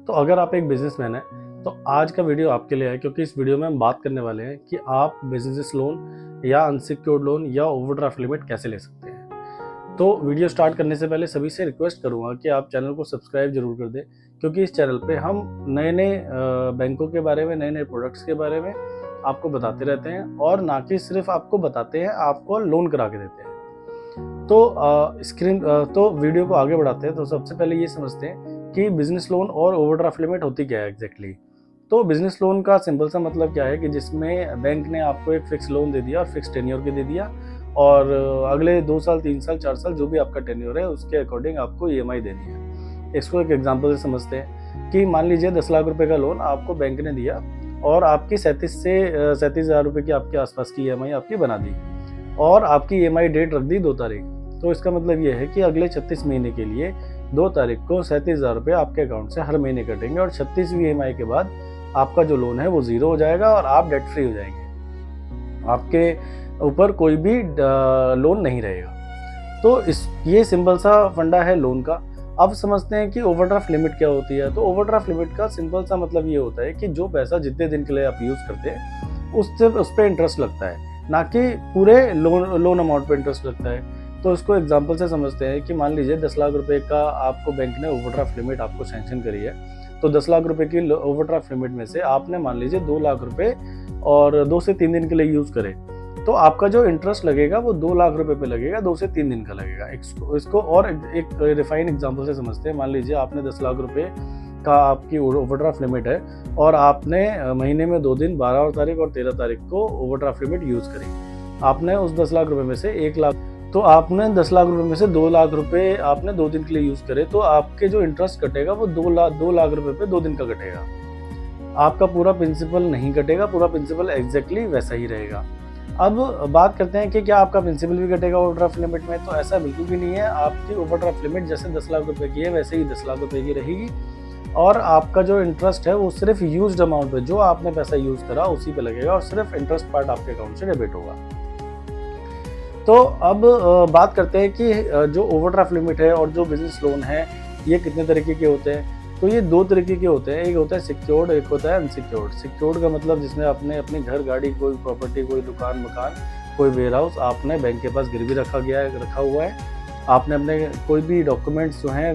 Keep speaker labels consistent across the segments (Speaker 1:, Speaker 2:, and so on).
Speaker 1: तो अगर आप एक बिजनेसमैन हैं तो आज का वीडियो आपके लिए है, क्योंकि इस वीडियो में हम बात करने वाले हैं कि आप बिजनेस लोन या अनसिक्योर्ड लोन या ओवरड्राफ्ट लिमिट कैसे ले सकते हैं। तो वीडियो स्टार्ट करने से पहले सभी से रिक्वेस्ट करूंगा कि आप चैनल को सब्सक्राइब जरूर कर दें, क्योंकि इस चैनल पे हम नए नए बैंकों के बारे में, नए नए प्रोडक्ट्स के बारे में आपको बताते रहते हैं, और ना कि सिर्फ आपको बताते हैं, आपको लोन करा के देते हैं। तो वीडियो को आगे बढ़ाते हैं। तो सबसे पहले ये समझते हैं कि बिजनेस लोन और ओवरड्राफ्ट लिमिट होती क्या है एग्जैक्टली। तो बिजनेस लोन का सिंपल सा मतलब क्या है कि जिसमें बैंक ने आपको एक फिक्स लोन दे दिया और फिक्स टेन्योर के दे दिया, और अगले 2 साल 3 साल 4 साल जो भी आपका टेन्योर है उसके अकॉर्डिंग आपको ईएमआई देनी है। इसको एक एग्जांपल से समझते हैं कि मान लीजिए 10 लाख रुपए का लोन आपको बैंक ने दिया और आपकी 37,000 रुपये की आपके आसपास की ईएमआई आपकी बना दी, और आपकी ईएमआई डेट रख दी 2 तारीख। तो इसका मतलब ये है कि अगले 36 महीने के लिए 2 तारीख को 37,000 रुपये आपके अकाउंट से हर महीने कटेंगे, और 36वीं ईएमआई के बाद आपका जो लोन है वो जीरो हो जाएगा और आप डेट फ्री हो जाएंगे। आपके ऊपर कोई भी लोन नहीं रहेगा। तो ये सिंपल सा फंडा है लोन का। अब समझते हैं कि ओवरड्राफ्ट लिमिट क्या होती है। तो ओवरड्राफ्ट लिमिट का सिंपल सा मतलब ये होता है कि जो पैसा जितने दिन के लिए आप यूज़ करते हैं उस पर इंटरेस्ट लगता है, ना कि पूरे लोन अमाउंट पे इंटरेस्ट लगता है। तो इसको एग्जांपल से समझते हैं कि मान लीजिए 10 लाख रुपए का आपको बैंक ने ओवरड्राफ्ट लिमिट आपको सैंक्शन करी है। तो 10 लाख रुपए की ओवरड्राफ्ट लिमिट में से आपने मान लीजिए 2 लाख रुपए और 2 से 3 दिन के लिए यूज़ करें, तो आपका जो इंटरेस्ट लगेगा वो 2 लाख रुपए पे लगेगा, 2 से 3 दिन का लगेगा। इसको और एक रिफाइन एग्जांपल से समझते हैं। मान लीजिए आपने 10 लाख रुपए का आपकी ओवरड्राफ्ट लिमिट है और आपने महीने में 2 दिन 12 तारीख और 13 तारीख को ओवरड्राफ्ट लिमिट यूज़ करी। आपने उस 10 लाख रुपए में से 1 लाख, तो आपने 10 लाख रुपए में से 2 लाख रुपए आपने 2 दिन के लिए यूज़ करे, तो आपके जो इंटरेस्ट कटेगा वो 2 लाख रुपए पे 2 दिन का कटेगा। आपका पूरा प्रिंसिपल नहीं कटेगा, पूरा प्रिंसिपल एग्जैक्टली वैसा ही रहेगा। अब बात करते हैं कि क्या आपका प्रिंसिपल भी कटेगा ओवरड्राफ्ट लिमिट में। तो ऐसा बिल्कुल भी नहीं है। आपकी ओवरड्राफ्ट लिमिट जैसे 10 लाख रुपए की है वैसे ही 10 लाख रुपए की रहेगी, और आपका जो इंटरेस्ट है वो सिर्फ यूज्ड अमाउंट पे, जो आपने पैसा यूज़ करा उसी पे लगेगा, और सिर्फ इंटरेस्ट पार्ट आपके अकाउंट से डेबिट होगा। तो अब बात करते हैं कि जो ओवरड्राफ्ट लिमिट है और जो बिजनेस लोन है ये कितने तरीके के होते हैं। तो ये 2 तरीके के होते हैं। एक होता है सिक्योर्ड, एक होता है अनसिक्योर्ड। सिक्योर्ड का मतलब जिसमें आपने अपने घर, गाड़ी, कोई प्रॉपर्टी, कोई दुकान, मकान, कोई वेयर हाउस आपने बैंक के पास गिरवी रखा हुआ है। आपने अपने कोई भी डॉक्यूमेंट्स जो हैं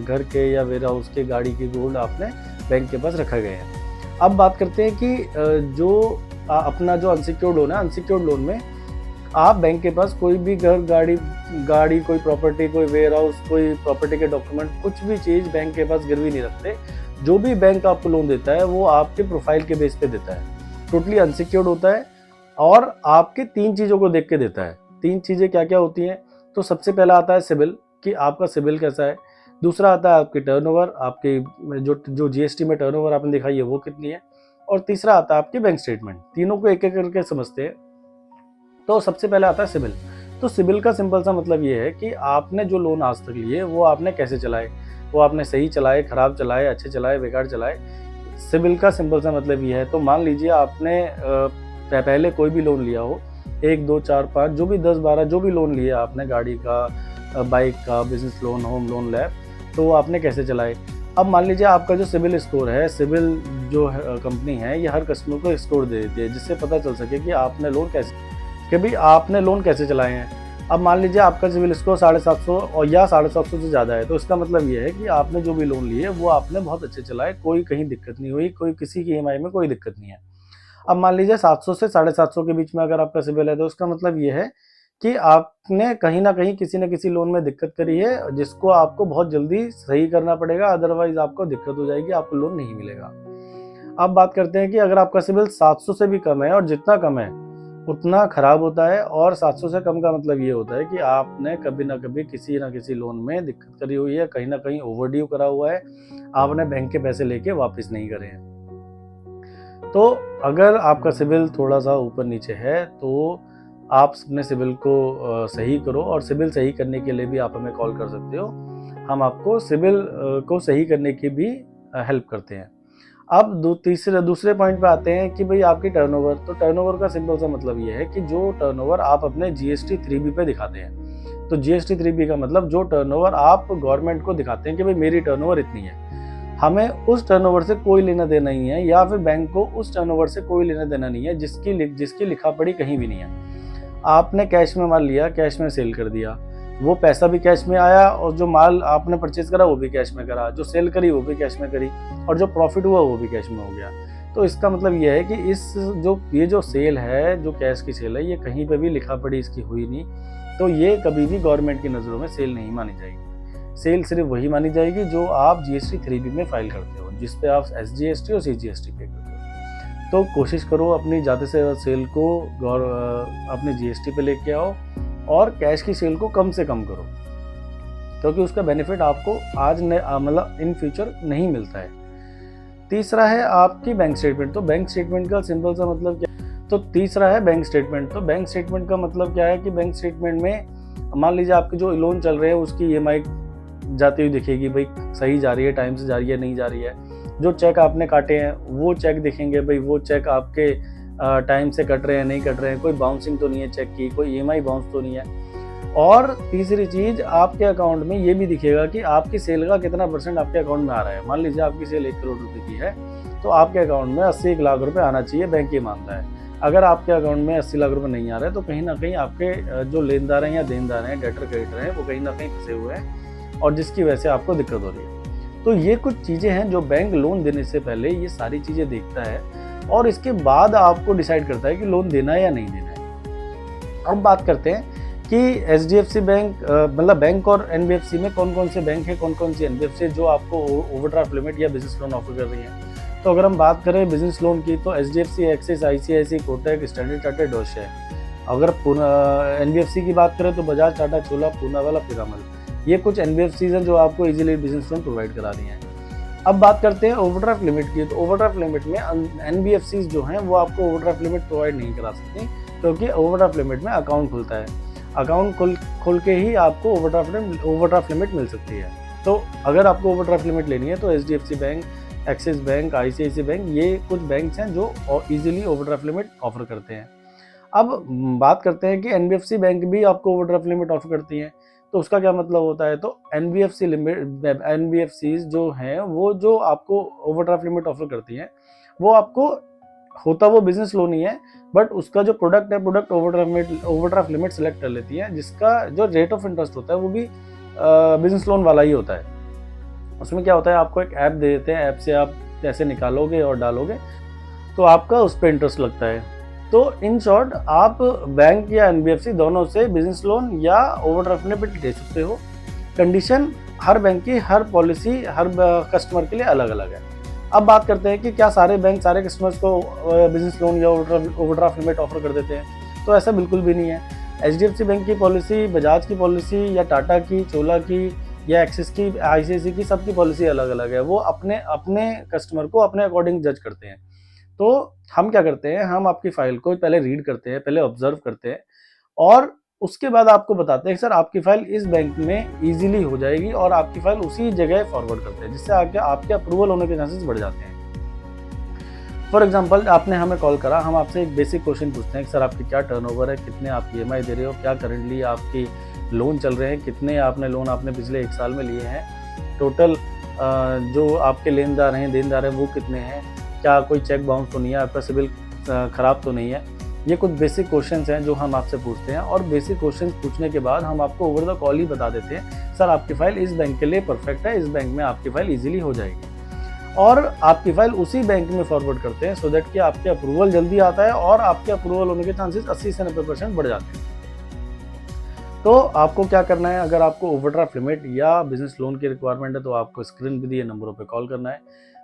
Speaker 1: घर के या वेयर हाउस के, गाड़ी की, गोल्ड आपने बैंक के पास रखा गया है। अब बात करते हैं कि जो अपना जो अनसिक्योर्ड लोन है, अनसिक्योर्ड लोन में आप बैंक के पास कोई भी घर, गाड़ी, कोई प्रॉपर्टी, कोई वेयर हाउस, कोई प्रॉपर्टी के डॉक्यूमेंट, कुछ भी चीज़ बैंक के पास गिरवी नहीं रखते। जो भी बैंक आपको लोन देता है वो आपके प्रोफाइल के बेस पे देता है, टोटली अनसिक्योर्ड होता है, और आपके 3 चीज़ों को देख के देता है। 3 चीज़ें क्या क्या होती हैं। तो सबसे पहला आता है सिबिल, कि आपका सिबिल कैसा है। दूसरा आता है आपकी टर्नओवर, आपकी जो जीएसटी में टर्नओवर आपने दिखाई है वो कितनी है। और तीसरा आता है आपकी बैंक स्टेटमेंट। तीनों को एक एक करके समझते हैं। तो सबसे पहले आता है सिबिल। तो सिबिल का सिंपल सा मतलब ये है कि आपने जो लोन आज तक लिए वो आपने कैसे चलाए, वो आपने सही चलाए, खराब चलाए, अच्छे चलाए, बेकार चलाए। सिबिल का सिंपल सा मतलब ये है। तो मान लीजिए आपने पहले कोई भी लोन लिया हो, 1, 2, 4, 5, जो भी 10, 12 जो भी लोन लिया आपने, गाड़ी का, बाइक का, business loan, home loan, lab, तो वो आपने कैसे चलाए। अब मान लीजिए आपका जो सिबिल स्कोर है, सिबिल जो कंपनी है ये हर कस्टमर को स्कोर दे देती है, जिससे पता चल सके कि आपने लोन कैसे चलाए हैं। अब मान लीजिए आपका सिबिल स्कोर 750 और या 750 से ज़्यादा है, तो इसका मतलब ये है कि आपने जो भी लोन लिए वो आपने बहुत अच्छे चलाए, कोई कहीं दिक्कत नहीं हुई, कोई किसी की ईएमआई में कोई दिक्कत नहीं है। अब मान लीजिए 700 से 750 के बीच में अगर आपका सिबिल है, तो उसका मतलब ये है कि आपने कहीं ना कहीं किसी न किसी लोन में दिक्कत करी है, जिसको आपको बहुत जल्दी सही करना पड़ेगा, अदरवाइज आपको दिक्कत हो जाएगी, आपको लोन नहीं मिलेगा। अब बात करते हैं कि अगर आपका सिबिल 700 से भी कम है, और जितना कम है उतना खराब होता है, और 700 से कम का मतलब ये होता है कि आपने कभी ना कभी किसी ना किसी लोन में दिक्कत करी हुई है, कहीं ना कहीं ओवरड्यू करा हुआ है, आपने बैंक के पैसे लेके वापस नहीं करे हैं। तो अगर आपका सिबिल थोड़ा सा ऊपर नीचे है तो आप अपने सिबिल को सही करो, और सिबिल सही करने के लिए भी आप हमें कॉल कर सकते हो। हम आपको सिबिल को सही करने की भी हेल्प करते हैं। अब दूसरे पॉइंट पे आते हैं कि भाई आपकी टर्नओवर। तो टर्नओवर का सिंपल सा मतलब ये है कि जो टर्नओवर आप अपने जीएसटी 3B पे दिखाते हैं। तो जीएसटी 3B का मतलब जो टर्नओवर आप गवर्नमेंट को दिखाते हैं कि भाई मेरी टर्नओवर इतनी है। हमें उस टर्नओवर से कोई लेना देना नहीं है, या फिर बैंक को उस टर्नओवर से कोई लेना देना नहीं है जिसकी लिखा पढ़ी कहीं भी नहीं है। आपने कैश में माल लिया, कैश में सेल कर दिया, वो पैसा भी कैश में आया, और जो माल आपने परचेज करा वो भी कैश में करा, जो सेल करी वो भी कैश में करी, और जो प्रॉफिट हुआ वो भी कैश में हो गया। तो इसका मतलब ये है कि ये जो सेल है, जो कैश की सेल है, ये कहीं पे भी लिखा पढ़ी इसकी हुई नहीं, तो ये कभी भी गवर्नमेंट की नज़रों में सेल नहीं मानी जाएगी। सेल सिर्फ वही मानी जाएगी जो आप GST 3B में फाइल करते हो, जिस पे आप SGST और CGST पे करते हो। तो कोशिश करो अपनी ज़्यादा से ज़्यादा सेल को अपने GST पे लेके आओ, और कैश की सेल को कम से कम करो, क्योंकि उसका बेनिफिट आपको आज मतलब इन फ्यूचर नहीं मिलता है। तीसरा है आपकी बैंक स्टेटमेंट। तो बैंक स्टेटमेंट का सिंपल सा मतलब क्या, तो तीसरा है बैंक स्टेटमेंट। तो बैंक स्टेटमेंट का मतलब क्या है कि बैंक स्टेटमेंट में मान लीजिए आपके जो लोन चल रहे हैं उसकी EMI जाती हुई दिखेगी, भाई सही जा रही है, टाइम से जा रही है, नहीं जा रही है। जो चेक आपने काटे हैं वो चेक दिखेंगे, भाई वो चेक आपके टाइम से कट रहे हैं, नहीं कट रहे हैं, कोई बाउंसिंग तो नहीं है चेक की, कोई EMI बाउंस तो नहीं है। और तीसरी चीज़, आपके अकाउंट में ये भी दिखेगा कि आपकी सेल का कितना % आपके अकाउंट में आ रहा है। मान लीजिए आपकी सेल 1 करोड़ रुपए की है, तो आपके अकाउंट में 80 लाख रुपए आना चाहिए, बैंक ये मानता है। अगर आपके अकाउंट में 80 लाख रुपए नहीं आ रहे, तो कहीं ना कहीं आपके जो लेनदार हैं या देनदार हैं, डेटर क्रेडिटर हैं, वो कहीं ना कहीं फंसे हुए हैं, और जिसकी वजह से आपको दिक्कत हो रही है। तो ये कुछ चीज़ें हैं जो बैंक लोन देने से पहले ये सारी चीज़ें देखता है, और इसके बाद आपको डिसाइड करता है कि लोन देना है या नहीं देना है। अब बात करते हैं कि HDFC बैंक मतलब बैंक और NBFC में कौन कौन से बैंक है, कौन कौन सी NBFC जो आपको ओवरड्राफ्ट लिमिट या बिजनेस लोन ऑफर कर रही है। तो अगर हम बात करें बिजनेस लोन की, तो HDFC, axis, ICICI, Kotak, standard chartered, Dash है। अगर NBFC की बात करें तो बजाज, टाटा, चोला, पूनावाला, पिरामल, ये कुछ NBFCs हैं जो आपको इजीली बिजनेस लोन प्रोवाइड करा रही हैं। अब बात करते हैं ओवरड्राफ्ट लिमिट की। तो ओवरड्राफ्ट लिमिट में NBFCs जो हैं वो आपको ओवरड्राफ्ट लिमिट प्रोवाइड नहीं करा सकती, क्योंकि ओवरड्राफ्ट लिमिट में अकाउंट खुलता है, अकाउंट खोल के ही आपको ओवरड्राफ्ट लिमिट मिल सकती है। तो अगर आपको ओवरड्राफ्ट लिमिट लेनी है तो HDFC bank, axis bank, ICICI bank, ये कुछ बैंक्स हैं जो इजीली ओवरड्राफ्ट लिमिट ऑफर करते हैं। अब बात करते हैं कि NBFC बैंक भी आपको ओवरड्राफ्ट लिमिट ऑफर करती हैं। तो उसका क्या मतलब होता है, तो NBFCs जो हैं वो जो आपको ओवरड्राफ्ट लिमिट ऑफर करती हैं, वो आपको होता वो बिजनेस लोन ही है, बट उसका जो प्रोडक्ट है, प्रोडक्ट ओवरड्राफ्ट लिमिट सेलेक्ट कर लेती है, जिसका जो रेट ऑफ इंटरेस्ट होता है वो भी बिजनेस लोन वाला ही होता है। उसमें क्या होता है, आपको एक ऐप दे देते हैं, ऐप से आप पैसे निकालोगे और डालोगे तो आपका उस पर इंटरेस्ट लगता है। तो इन शॉर्ट, आप बैंक या NBFC दोनों से बिजनेस लोन या ओवरड्राफ्ट लिमिट ले सकते हो। कंडीशन हर बैंक की, हर पॉलिसी, हर कस्टमर के लिए अलग अलग है। अब बात करते हैं कि क्या सारे बैंक सारे कस्टमर्स को बिजनेस लोन या ओवरड्राफ्ट लिमिट ऑफर कर देते हैं, तो ऐसा बिल्कुल भी नहीं है। HDFC बैंक की पॉलिसी, बजाज की पॉलिसी, या टाटा की, चोला की, या एक्सिस की, ICICI की, सबकी पॉलिसी अलग अलग है। वो अपने अपने कस्टमर को अपने अकॉर्डिंग जज करते हैं। तो हम क्या करते हैं, हम आपकी फाइल को पहले रीड करते हैं, पहले ऑब्जर्व करते हैं, और उसके बाद आपको बताते हैं कि सर आपकी फाइल इस बैंक में इजीली हो जाएगी, और आपकी फाइल उसी जगह फॉरवर्ड करते हैं, जिससे आपके अप्रूवल होने के चांसेस बढ़ जाते हैं। फॉर एग्जांपल, आपने हमें कॉल करा, हम आपसे एक बेसिक क्वेश्चन पूछते हैं कि सर आपकी क्या टर्नओवर है, कितने आप EMI दे रहे हो, क्या करंटली आपकी लोन चल रहे हैं, कितने लोन आपने पिछले 1 साल में लिए हैं, टोटल जो आपके लेनदार हैं, देनदार हैं, वो कितने हैं, क्या कोई चेक बाउंस तो नहीं है, आपका सिविल ख़राब तो नहीं है। ये कुछ बेसिक क्वेश्चंस हैं जो हम आपसे पूछते हैं, और बेसिक क्वेश्चंस पूछने के बाद हम आपको ओवर द कॉल ही बता देते हैं, सर आपकी फ़ाइल इस बैंक के लिए परफेक्ट है, इस बैंक में आपकी फ़ाइल ईजिली हो जाएगी, और आपकी फ़ाइल उसी बैंक में फॉरवर्ड करते हैं, सो दैट कि आपके अप्रूवल जल्दी आता है, और आपके अप्रूवल होने के चांसेस 80 से 90% बढ़ जाते हैं। तो आपको क्या करना है, अगर आपको ओवरड्राफ्ट लिमिट या बिजनेस लोन की रिक्वायरमेंट है, तो आपको स्क्रीन पे दिए नंबरों पे कॉल करना है,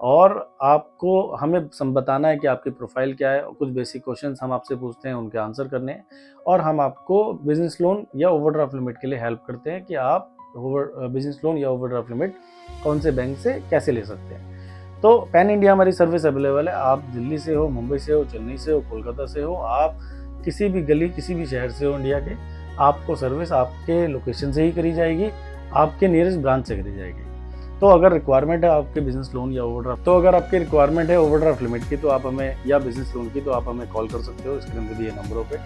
Speaker 1: और आपको हमें बताना है कि आपकी प्रोफाइल क्या है। कुछ बेसिक क्वेश्चंस हम आपसे पूछते हैं, उनके आंसर करने हैं, और हम आपको बिजनेस लोन या ओवरड्राफ्ट लिमिट के लिए हेल्प करते हैं कि आप बिजनेस लोन या ओवरड्राफ्ट लिमिट कौन से बैंक से कैसे ले सकते हैं। तो पैन इंडिया हमारी सर्विस अवेलेबल है। आप दिल्ली से हो, मुंबई से हो, चेन्नई से हो, कोलकाता से हो, आप किसी भी गली, किसी भी शहर से हो इंडिया के, आपको सर्विस आपके लोकेशन से ही करी जाएगी, आपके नियरेस्ट ब्रांच से करी जाएगी। तो अगर रिक्वायरमेंट है आपके बिजनेस लोन या ओवरड्राफ्ट, तो अगर आपकी रिक्वायरमेंट है ओवरड्राफ्ट लिमिट की, तो आप हमें, या बिजनेस लोन की, तो आप हमें कॉल कर सकते हो स्क्रीन पे दिए नंबरों पे।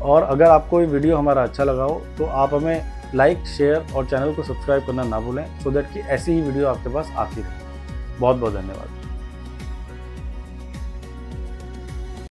Speaker 1: और अगर आपको ये वीडियो हमारा अच्छा लगा हो, तो आप हमें लाइक, शेयर और चैनल को सब्सक्राइब करना ना भूलें, सो दैट कि ऐसी ही वीडियो आपके पास आती रहे। बहुत बहुत धन्यवाद।